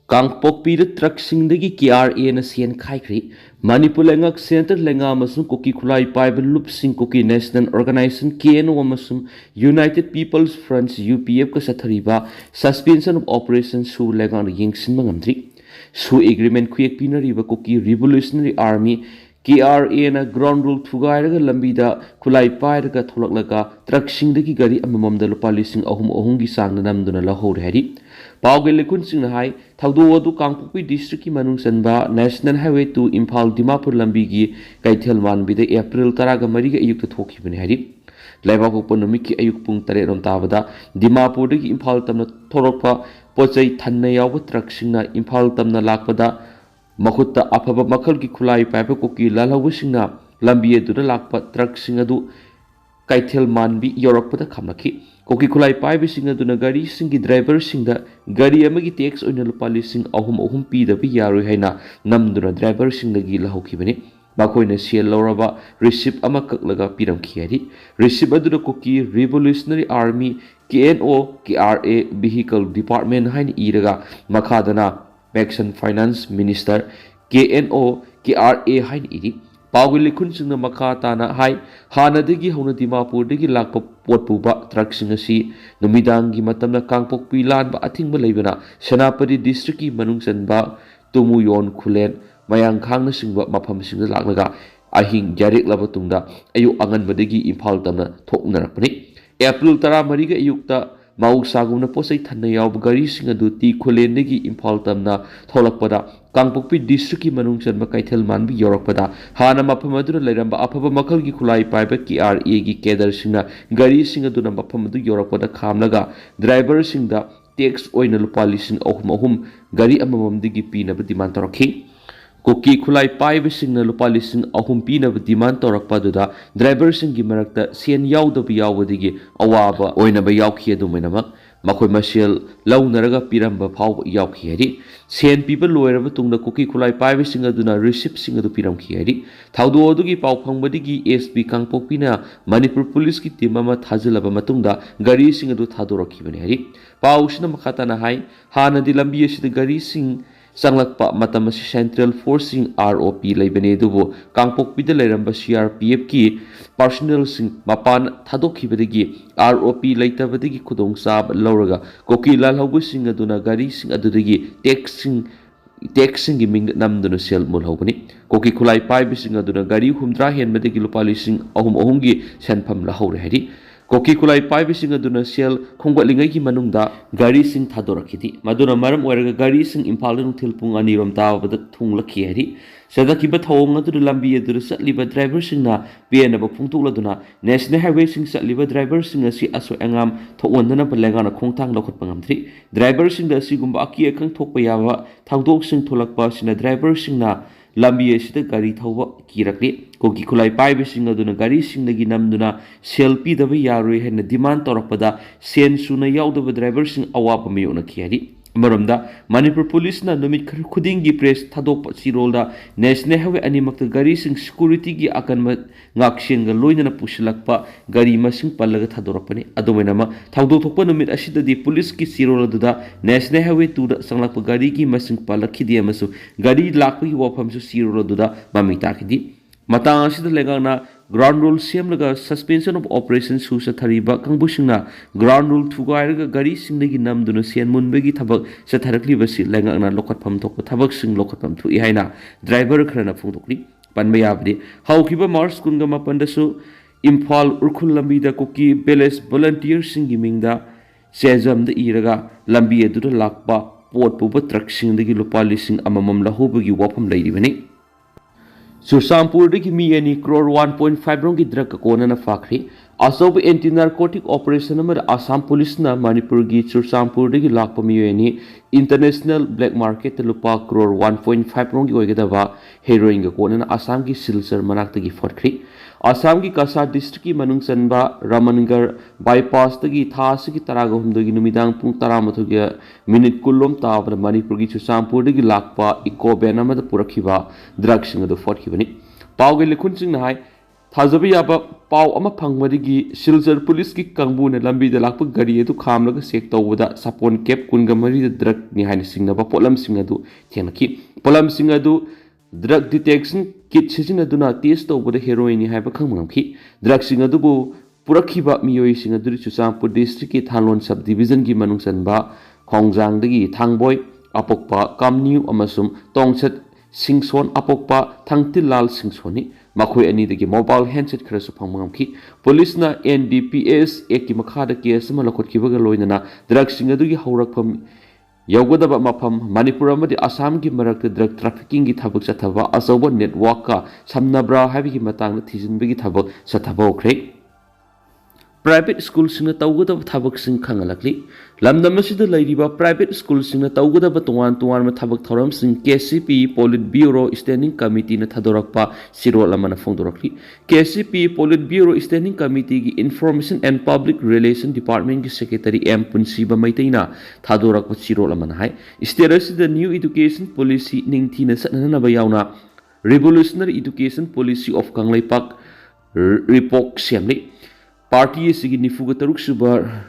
कांगपोकपीद ट्रकसिंगदगी KRA ना सेन खाइख्री मणिपुर लेंगक सेंटर लेंगा अमसुंग कुकी खुलाई पाइब लुपसिंग कुकी नेशनल ऑर्गेनाइजेशन KNO अमसुंग यूनाइटेड पीपल्स फ्रंट UPF का सथरीबा सस्पेंशन ऑफ ऑपरेशन सु लेंगा यिंगसिन मंगमद्री सु एग्रीमेंट खुयेक पिनरीबा कुकी रिवोल्यूशनरी आर्मी KRA ना ग्राउंड रूल थुगाइरगा लंबीदा खुलाई पाइरगा थोलकलगा ट्रकसिंगदगी गरी अमममदा लुपा लिसिंग अहुम अहुमगी सांगना नमदुना लहौर हैरी पावगे लेखुन सिंह हाई थौदो अदु कांगपुपी डिस्ट्रिक्ट की मनुंग सनबा national highway two Imphal Dimapur लंबी की कैथल मानबीद अप्रैल 10 मरी अयुक्त थोखिबने हैरी लेबापोप नुमित की अयुक पुंग 3 रोम ताबदा दिमापुर दगी इम्फाल तमना थोरकपा पोचै थन्ना याव ट्रक सिंगना इम्फाल तमना लाकपदा मखुत्ता अफब मखल की खुलाई पाइप कुकी लालहौबसिंगना लंबी अदुदा लाकपा ट्रक सिंग अदु कैथल मानबी यौरकपदा खमलखी कोकी खुलाई पाइबसिंग अदुना गाड़ी सिंग की ड्राइवर सिंगदा गाड़ी अमगी टैक्स ओइना लुपा लिसिंग अहुम अहुम पीदबी यारोय हैना नमदुना ड्राइवर सिंगदगी लहौखिबने मखोइना सेल लौरबा रिसिप्ट अमा ककलगा पिरमखि हैरी रिसिप्ट अदुना कोकी revolutionary army KNO KRA vehicle department hain iraga makhadana Maxon Finance Minister KNO KRA hain iri पावगे लिखुन सिंह मखा ताना हाई हानदगी हौना दिमापुरदगी लाकपा पोटपुबा ट्रकसिंग असि नुमिदांगी मतमना कांगपोकपी लानबा अथिंगबा लेबना सेनापति डिस्ट्रिक्ट की मनुंग चनबा तुमुयोन खुलेन मयांग खांगना सिंगबा मफम सिंगदा लाकलगा अहिंग जारेक लबा तुंगदा अयु अंगनबदगी इम्फाल तमना थोकनरपनि अप्रैल 10 मरीगा अयुक्ता माउसागुना पोसै थन्ना याव गाड़ी सिंग अदु ती खुलेनदगी इम्फाल तमना थोलकपदा कांगपोकपी डिस्ट्रिक्ट की मनुंग चनबा कैथल मानबी यौरकपदा हाना मफम अदुना लेरंबा अफब मखल की खुलाई पाइब KRA की केडर सिंगना गाड़ी सिंग अदुना मफम अदु यौरकपदा खामलगा ड्राइवर सिंगदा टैक्स ओइना लुपा लिसिंग अहुम अहुम गाड़ी अमममदगी पीनबा डिमांड तौरखी कोकी खुलाई पाइब सिंगना लुपा लिसिंग अहुम पीनबा डिमांड तौरकपदुदा ड्राइवर सिंगी मरक्ता सेन यावदब यावदगी अवाबा ओइनबा यावखि अदुमैनमक मखोय मसेल लौनरगा पिरंबा फाव यावखि हैरी सेन पीबा लोयरबा तुंगदा कुकी खुलाई पाइब सिंग अदुना रिसिप्ट सिंग अदु पिरमखि हैरी थाउदो अदुगी पाव फंगबदगी SP कांगपोकपीना मणिपुर पुलिस की टीम अमा थाजिलबा मतुंगदा गाड़ी सिंग अदु थादोरखिबने हैरी पावसिना मखाताना हाई हानदि लंबी असिदा गाड़ी सिंग संगलकपा मतम सेंट्रल फोर्सिंग ROP लेबने दुबो कांगपोकपीदा लेरंबा CRPF की पर्सनल सिंग मपान थादोखिबदगी ROP लेतबदगी खुदोंग साब लौरगा कोकी लालहौबु सिंग अदुना गाड़ी सिंग अदुदगी टैक्सिंग की मिंग नमदुना सेल मुलहौबनी कोकी खुलाई पाइब सिंग अदुना गाड़ी हुमद्रा हेनबदगी लुपा लिसिंग अहुम अहुमगी सेनफम लहौरे हैरी कोकी खुलाई पाइब सिंग अदुना सेल खोंगलिंगै की मनुंगदा गाड़ी सिंग थादोरखिदि मदुना मरम ओरगा गाड़ी सिंग इम्फाल नुथिल पुंग अनिरोम तावबदा थुंगलखि हैरी सदकिबा थौंग अदुदा लंबी अदुदा चटलिबा ड्राइवर सिंगना पेनबा फुंगतुलदुना नेशनल हाईवे सिंग चटलिबा ड्राइवर सिंग असि असो एंगाम थोवंदना बलेंगाना खोंगथांग लखोटपा ngamthri ड्राइवर सिंग दा सिगुंबा अकी अखंग थोकपा याबा थांगदोक सिंग थोलकपा सिना ड्राइवर सिंगना लंबी असिदा गाड़ी थौबा किरकली कोकी खुलाई पाइब सिंग अदुना गाड़ी सिंगदगी नमदुना सेल पीदबा यारोय हेना डिमांड तौरकपदा सेन सुना यावदबा ड्राइवर सिंग अवापा मयोनखि हैरी मरमदा मणिपुर पुलिस ना नुमित खर खुदिंग की प्रेस थादोप सिरोलदा नेशनल हाईवे अनिमक्त गाड़ी सिंग सिक्योरिटी की अकन ngaksenga loinana pusilakpa gari masing pallaga thadorapani adumainama thawdothokpa numit asidadi police ki siroladuda national highway 2 da sanglakpa gari ki masing palakhidi amasu gari lakpa ki wafamsu siroladuda mamita khidi matang asida legana ground rule semlaga suspension of operation su sathariba kangbusingna ground rule thugairaga gari singdagi namduna sen munbegi thabak satharakli basi lengana lokatpham thokpa thabak sing lokatpham thui haina driver kharana phungdokli panba yabdi haukiba mars kunga mapandasу imphal urkhul lambi da koki beles volunteer singi mingda sejam da iraga lambi edu lakpa pot puba truck singdagi lupa lising amamam lahubagi wapam leiribani Sursampur degi mi ani crore 1.5 rongi drug kona na fakri asob anti narcotic operation amar Assam police na Manipur gi Sursampur degi lakpa mi ani international black market lupa crore 1.5 rongi oigedaba heroin ga kona na Assam gi Silsar manak tagi fakri Assam की कसा district की मनुंग चनबा Ramnagar bypass तगी थास की तराग हमदगी नुमिदांग पुंग तरामथुगे minute कुल्लोम Tabar Manipur की सुसामपुर दगी Lakpa eco ban अमद पुरखिबा drug सिंग अदु फटखिबनि पावगे लिखुन सिंग हाय थाजब याबा पाव अमा फंगमदिगी Silchar police की कांगबुना लंबीदा लाकप गाड़ी अदु खामलगा चेक तौबदा सपोन कैप कुनगा मरी ड्रग नि हाइन सिंगनबा पोलम सिंग अदु थेंगनखि पोलम सिंग अदु ड्रग डिटेक्शन किट सिजिनदुना टेस्ट तौबदा हेरोइन नि हाइबा खंगमखि ड्रग सिंग अदुबु पुरखिबा मियोय सिंग अदु चुचांगपुर डिस्ट्रिक्ट की थालोन सब डिवीजन की मनुंगसनबा खोंगजांगदगी थांगबोय अपोकपा कामन्यू अमसुम तोंगसत सिंगसोन अपोकपा थांगतिलाल सिंगसोनी मखोय अनिदगी मोबाइल हैंडसेट खरसु फंगमखि पुलिसना एनडीपीएस एक की मखादा केस अमा लखोटखिबगा लोइनना ड्रग सिंग अदुगी हौरकफम यौगदबा मफम मणिपुर अमदि असम की मरक ड्रग ट्रैफिकिंग की थबक चथबा अचौबा नेटवर्क का समनब्रा हाबिगी मतांग थिजिनबगी थबक चथबोख्रे प्राइवेट स्कूल सिंह तौगदब थबक सिंह खंगलकली लमदम असिद लैरिबा प्राइवेट स्कूल सिंह तौगदब तोवान तोवान थबक थौरम सिंह KCP polit bureau standing committee न थदोरकपा सिरोल अमन फोंदोरकली KCP polit bureau standing committee की information and public relation department की सेक्रेटरी एम पुनसीबा मैतैना थादोरकपा सिरोल अमन हाय स्टेट असिद न्यू एजुकेशन पॉलिसी निंगथीना सननबा यावना revolutionary education policy of कांगलेपाक report Semli party की निफुग तरुक सुब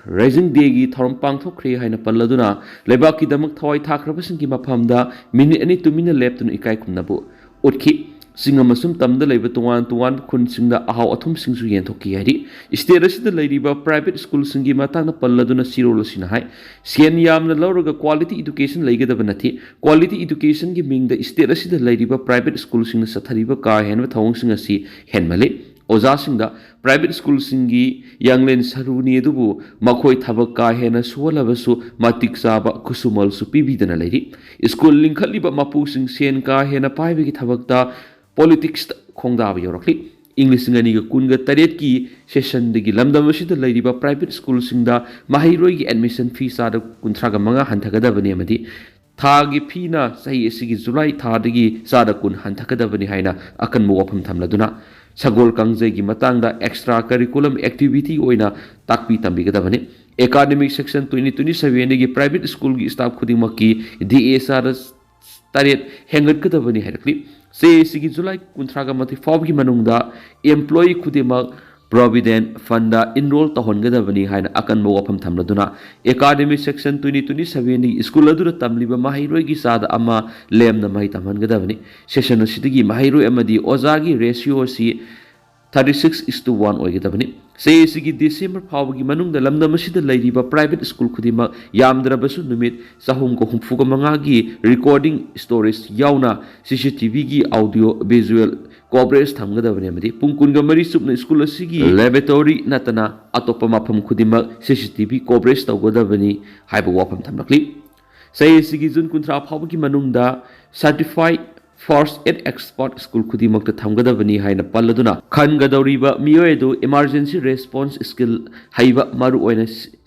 राइजिंग डे की थौरम पांथोख्रे हाइन पल्लदुना लेबाक की दमक थवाई थाख्रबसिंग की मफमदा मिनिट अनि तुमिना लेप्तुन इकाई खुमनबु उठखि सिंग अमसुम तमदा लेब तोवान तोवान खुन सिंगदा अहाव अथुम सिंगसु येंथोकी हाइदि स्टेट असिदा लैरिबा प्राइवेट स्कूल सिंगी मतांगना पल्लदुना सिरोलसिना हाय सेन यामना लौरगा क्वालिटी एजुकेशन लैगदब नथि क्वालिटी एजुकेशन की मिंगदा स्टेट असिदा लैरिबा प्राइवेट स्कूल सिंगना सथरिबा का हेनबा थवंग सिंग असि हेनमले ओजासिंगदा प्राइवेट स्कूल सिंगी यांगलेन सरुनी अदुबु मखोय थबक का हेना सोलबसु मतिक चाबा खुसुमलसु पीबीदना लैरि स्कूल लिंखलिबा मपु सिंग सेन का हेना पाइबगी थबकता पॉलिटिक्स खोंगदाब योरखली इंग्लिश सिंगनी का कुनगा तरेत की सेशन दगी लमदम असिदा लैरिबा प्राइवेट स्कूल सिंगदा माहिरोय की एडमिशन फी सादा कुंथ्रागा मंगा हंथगदबनी अमदी थागी फीना सही असिगी जुलाई थादगी सादा कुन हंथगदबनी हाइना अकनबो वफम थमलदुना सगोल कांगजे की मतंगदा एक्स्ट्रा करिकुलम एक्टिविटी ओइना ताकपी तंबिगदबनी एकाडेमिक सेक्शन 2027 की प्राइवेट स्कूल की स्टाफ खुदिमक की डीएसआर तरेत हेंगटगदबनी हाइरकली से जुलाई कुंथ्रागा मथि फावगी मनुंगदा एम्प्लॉई खुदिमक प्रोविडेंट फंडा इनरोल तहनगदबनी हाइना अकनबो वफम थमलदुना एकाडेमिक सेक्शन 2027 की स्कूल अदुरा तमलिबा माहिरोय की सादा अमा लेमना माहि तमहनगदबनी सेशन असिदगी माहिरोय अमदी ओजागी रेशियो सी 36:1 ओइगदबनी से डिसेंबर फावगी मनुंगदा लमदम असिदा लैरिबा प्राइवेट स्कूल खुदिमक यामद्रबसु नुमित चाहुम को हुमफुगा मंगागी रिकॉर्डिंग स्टोरेज यावना सीसीटीवी की ऑडियो विजुअल कवरेज थमगदबनी अमदी पुंकुनगा मरी सुपना स्कूल असिगी लैबोरेटरी नतना अतोप मफम खुदिमक सीसीटीवी कवरेज तौगदबनी हाइबा वाफम थमलकली से जुन कुंथ्रा फावगी मनुंगदा certified first aid expert school खुदिमक थमगदबनी हाइना पल्लदुना खनगदौरिबा मियोयदु इमरजेंसी रेस्पॉन्स स्किल हाइबा मारु ओइना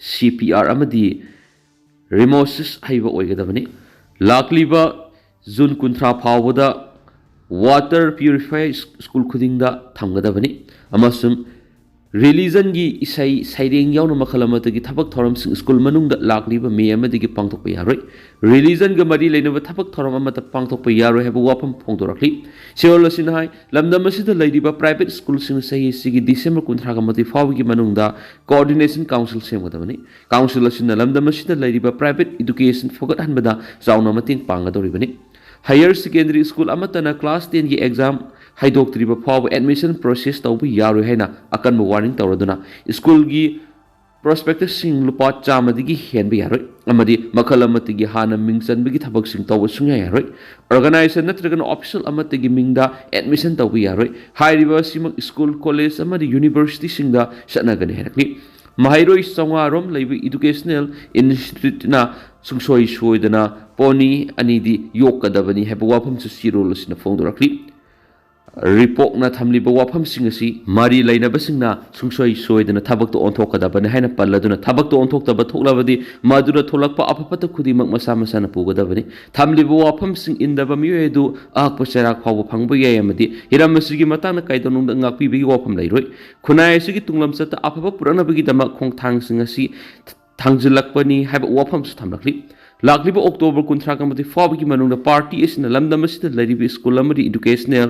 सीपीआर अमदी रिमोसिस हाइबा ओइगदबनी लाकलिबा जुन कुंथ्रा फावदा वाटर प्यूरिफायर स्कूल खुदिंगदा थमगदबनी अमसुम रिलीजन की इसई साइरेंग यावना मखल अमतगी थबक थौरम स्कूल मनुंगदा लाकलिबा मे अमदगी पांगथोकप यारोय रिलीजन गा मरी लेनबा थबक थौरम अमत पांगथोकप यारोय हेबा वाफम फोंदोरखली सेओल असिना हाय लमदम असिदा लैरिबा प्राइवेट स्कूल सिंग सही सिगी डिसेंबर 19 गा मति फावगी मनुंगदा कोऑर्डिनेशन काउंसिल सेमगदबनी काउंसिल असिना लमदम असिदा लैरिबा प्राइवेट एजुकेशन फोकट हनबदा जावना मतिंग पांगदोरिबनी हायर सेकेंडरी स्कूल अमतना क्लास 10 की एग्जाम हाइदोक्त्रिबा फाव एडमिशन प्रोसेस तौब यारोय हैना अकनबो वार्निंग तौरदुना स्कूल की प्रोस्पेक्टस सिंग लुपा चामदगी हेनबे यारोय अमदी मखल अमतगी हाना मिंग चनबगी थबक सिंग तौब सुंया यारोय ऑर्गेनाइजेशन नत्रगन ऑफिशियल अमतगी मिंगदा एडमिशन तौब यारोय हाइरिबा सिमक स्कूल कॉलेज अमदी यूनिवर्सिटी सिंगदा सनगने हेरकली माहिरोय संवारोम लैब एजुकेशनल इंस्टीट्यूटना सुंगसोय सोयदना पोनी अनिदी योकदबनी हेब वाफम सिरोलसिना फोंदोरकली रिपोर्ट न थमलिबा वाफम सिंगसी मारी लैनबसिंगना सुंगसोय सोयदना थबक तो ओंथोकदबने हाइना पल्लदुना थबक तो ओंथोकदब थोकलबदी मादुरा थोलकपा अफपत खुदिमक मसा मसाना पुगदबनी थमलिबा वाफम सिंग इंदबा मियोयदु आकप चराक फाव फंगबा यायमदी हिरमसिगी मताना काइदोनुंग ngakpibigi वाफम लैरोय खुनाय सिगी तुंगलमसत अफप पुरनबगी दमक खोंगथांग सिंगसी थांजिलकपनी हाइबा वाफम सु थमलकली लाकलिबा अक्टोबर 19 गा मति फावगी मनुंग पार्टी एसिना लमदम असिदा लैरिबि स्कूल अमदी educational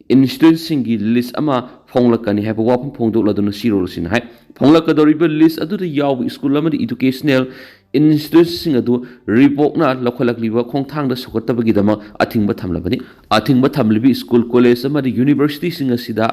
institutionsingi list ama phonglakani haiba wafam phongdokladuna sirol sin hai phonglakadoriba list aduda yawi school amadi educational institution adu report na lokhalakliba khongthangda sokatabagidama athingba thamlabani athingba thamlibi school college amadi university singa sida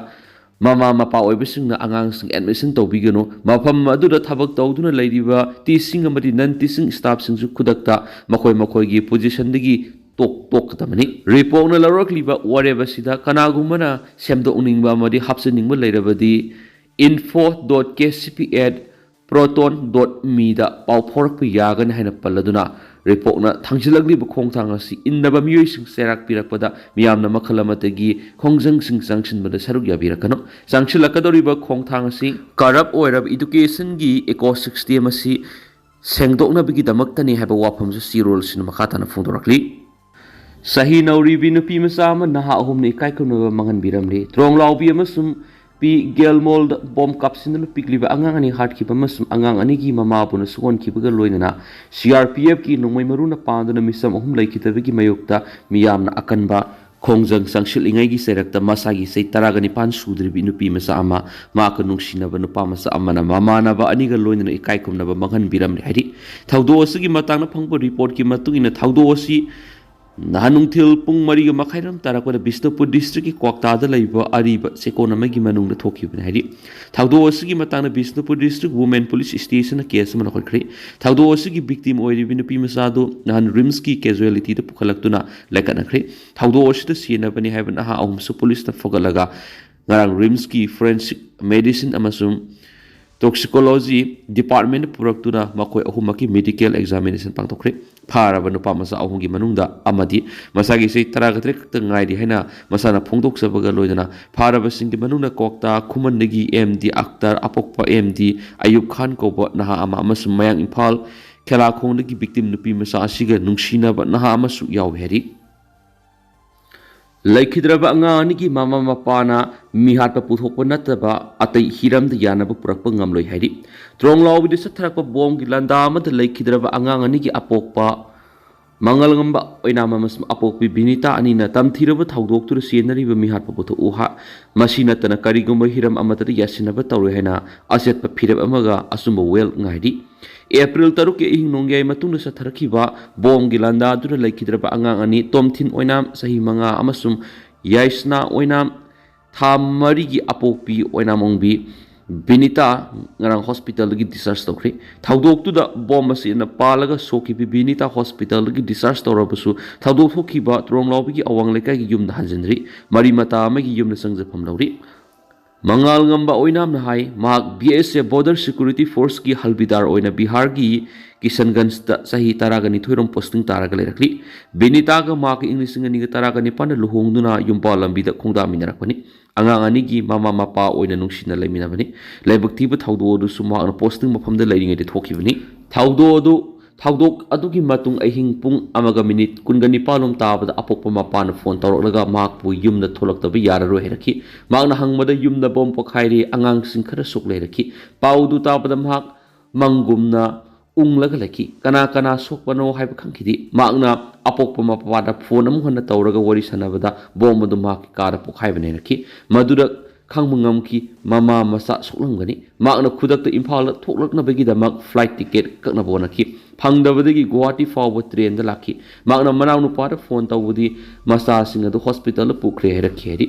mama mapa oibasingna angangsing admission tawbigano mafam aduda thabak tawduna leiriba teaching amadi non teaching staff singsu khudakta makoi gi position dagi tok tamani report na larokliba wareba sida kanagumana semdo uningba amadi hapseningba leirabadi info.kcp@proton.me da pawphorak yagan haina palladuna report na thangsilagli bu khongthang asi innaba miyoi sing serak pirakpada miyamna makhalamati khongjang sing sangsin bada saruk yabirakano sangsilakadori ba khongthang asi corrupt oirab education gi ecosystem asi sengdokna bigi damaktani haba wafam su sirol sin makhatana phungdorakli Chahi Nouribi Nupimacha ama naha ahumni kaikunaba mangan biramli trong lawbi amasum pi gelmold bom kapsinal pikliba angang ani heart kipa masum angang ani gi mama puna sugon kipaga loinana CRPF ki nongmai maruna panduna misam ahum laikitabagi mayokta miyamna akanba khongjang sangsil ingai gi serakta masagi sei taragani pan sudribi Nupimacha ama maka nungsinaba Nupamacha amana mamana ba aniga loinana ikaikumnaba mangan biramli hari thaudo asigi matangna phangba report ki matungina thaudo asi Nahanungthil pung mariga makhairam tarakpada Bishnupur district ki kwaktada laiba ariba sekonamagi manungda thokibani hari thaudo asigi matangna Bishnupur district women police station na case mana khorkhri thaudo asigi victim oiribi Nupimacha do nahan rims ki casualty da pukhalaktuna laikanakhri thaudo asida sienabani haibana ha ahumsu police na fogalaga ngarang rims ki forensic medicine amasum toxicology department puraktura makoi ahumaki medical examination pangtokre pharaba Nupamacha ahumgi manungda amadi masagi sei taragatre ngai di haina masana phongdok sabaga loidana pharaba singgi manungna kokta khumandagi MD Akhtar apokpa MD Ayuk Khan koba naha ama amasum mayang Imphal khela khongdagi victim Nupamacha asiga nungsinaba naha amasu yaw heri Laikhidraba angani ki mama mapana mihatpa puthokpa nataba atai hiramda yanaba purakpa ngamloi hairi tronglawbi de satharakpa bom gi landa amada laikhidraba angani ki apokpa mangal ngamba oinama mas apokpi binita anina tamthiraba thaudoktur senariba mihatpa putho uha masina tana karigumba hiram amata yasinaba tawre haina asetpa phirab amaga asumba wel ngaidi April 3 ke ihing nongyai matungna satharakhiba bom gi landa dura laikhidraba angani tomthin oinam sahi manga amasum yaisna oinam thamari gi apokpi oinamongbi Binita ngarang hospital gi discharge tokri thaudok tu da bom asina palaga soki bi Binita hospital gi discharge torabasu thaudok thokiba tronglawbi gi awang lekai gi yumda hanjinri mari mata ma gi yumna sangjapam lawri Mangal ngamba oinam na hai mak BSF border security force ki halbidar oina Bihar gi Kishanganj da sahi taragani thoirom posting taraga lerakli Binita ga mak English ngani ga taragani pan luhongduna yumpa lambi da khongda minarakpani angangani gi mama mapa oina nungsina leiminabani laibakti ba thaudo du suma na posting mafam da leiringai de thokibani Thaudok adugi matung ahing pung amaga minute kungani palom tabada apokpa mapana phone tawrolaga makpu yumna tholaktabi yararo heraki magna hangmada yumna bom pokhairi angang singkhara sokleiraki paudu tabada mak mangumna unglaga laki kana sokpano haiba khangkidi magna apokpa mapana phone amhana tawraga wari sanabada bom madu mak kara pokhaibane raki madura khangmungamki mama masa soklamgani magna khudakta Imphal thoklaknabagi damak flight ticket kakna bonaki phangdabadagi Guwahati fawba train da laki magna manaw nupara phone tawudi masa singa do hospital pukre herakhi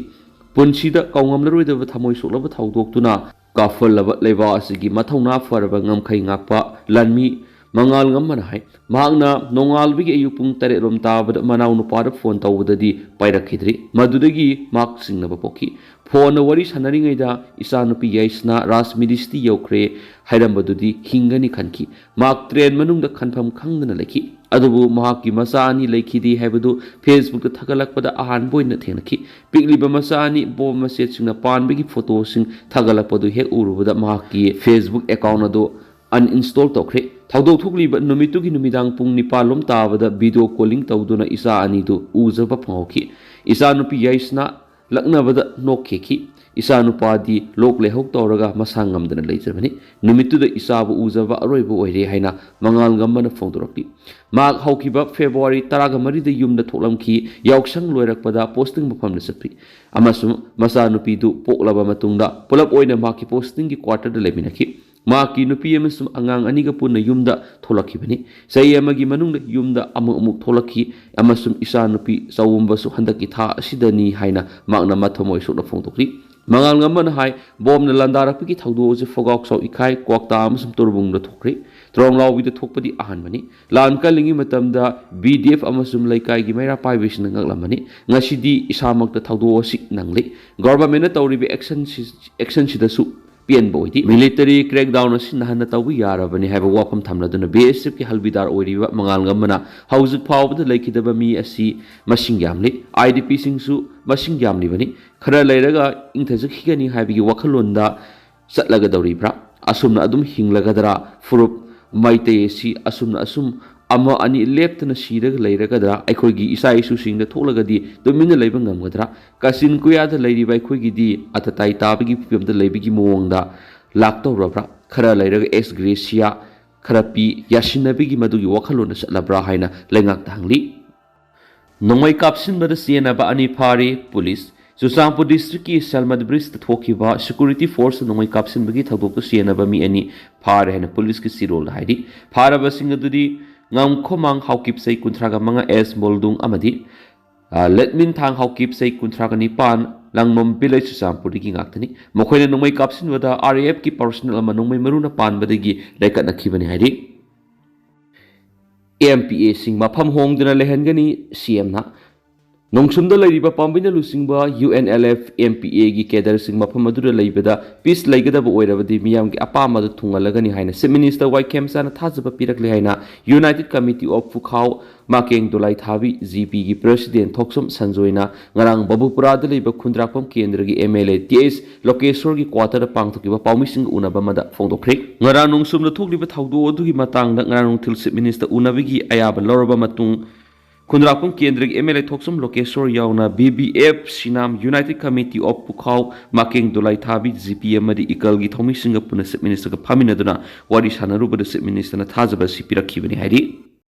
punsida kaungamlaroidaba thamoi soklaba thaudoktuna kafalaba leiba asigi mathawna faraba ngamkhai ngakpa lanmi mangal ngamana hai magna nongalbi gi ayupung tare rom tabada manaw nupara phone tawudadi pairakhidri madudagi mak singnaba poki phone wari sanaringaida isanupi yaisna rasmidisti yokre hairambadudi hingani khanki mak train manungda khanpham khangdana lekhi adubu mahaki masani lekhidi haibadu Facebook da thagalakpada ahan boina thenaki pikliba masani bom message singna panbigi photo sing thagalakpadu he urubada mahaki Facebook account ado uninstall tokre thaudo thukliba numitugi numidang pung nipalom tabada video calling tawduna isa ani do uzaba phangokhi isa nupi yaisna laknabada nokheki isa nupadi lok lehok tawraga masang ngamdana leijabani numittuda isabu ujaba aroiba oire haina mangal ngamana phongdorakti mak haukiba February 13 da yumda tholamki yauksang loirakpada posting mafamda satpi amasum masa nupidu poklaba matungda pulap oina maki posting ki quarter da leminaki maki nupi amasum angang aniga punna yumda tholakibani sai amagi manungda yumda amuk tholaki amasum isa nupi sawumbasu handaki tha asidani haina makna mathomoi sokna phongdokri mangal ngamana hai bom na landarapiki thaudo je fogok sau ikai kwakta amasum turbung da thokri Tronglaubi da thokpadi ahanmani lan kalingi matamda BDF amasum laikai gi maira paibisna ngaklamani ngasidi isamak da thaudo sik nangli government na tawribi action sidasu pian boidi military crackdown asi nahana tawi yarabani haba wafam thamladuna BSF ki halbidar oiriba mangal ngamana hauzik phawbada laikidaba mi asi masing yamli IDP singsu masing yamli bani khara lairaga ingthajak higani habi wakhalonda satlaga dawribra asumna adum hinglagadara furup Meetei si asumna asum ama ani leptana siraga leiragadra aikhoigi isa isu singda tholagadi domina leiba ngamgadra kasin kuyada leiriba aikhoigi di atatai tabigi pipamda leibigi mowangda laktawrabra khara leiraga ex gracia khara pi yasinabigi madugi wakhalona satlabra haina lengak thangli nongmai kapsinbada sienaba ani phare police Susangpur district ki Salmad Bridge ta thokiba security force nongmai kapsin bagi thadok to sienaba mi ani phare hena police ki sirol haidi phara basing adudi ngam khomang haukip sei kuntraga manga s moldung amadi letmin thang haukip sei kuntraga ni pan langmom village Susangpur ki ngaktani mokhoina nongmai kapsin wada RAF ki personnel ama nongmai maruna pan badagi rekat nakhibani haidi MPA sing mafam hongduna lehengani CM na Nongsumda lariba pambina lusingba UNLF MPA gi kedar sing mafam adura leibada peace leigada oirabadi miyam gi apama da thungalagani haina Chief Minister Y Kemsana thajaba pirakle haina United Committee of Fukhau Makeng Dolai Thabi GP gi President Thoksom Sanjoina ngarang Babupura da leiba khundrakpam kendra gi MLA TS Lokeshwar gi quarter da pangthokiba pawmising unaba mada phongdokre ngarang nongsumda thokliba thawdo adugi matangda ngarang thil Chief Minister unabigi ayaba loraba matung Khundrakpam Kendra MLA Thoksom Lokeshwar yauna BBF Sinam United Committee of Pukhau Makeng Dolai Thabi GP amadi ikal gi thomi singa puna Chief Minister ka phaminaduna wari sanarubada Chief Minister na thajaba sipirakibani hairi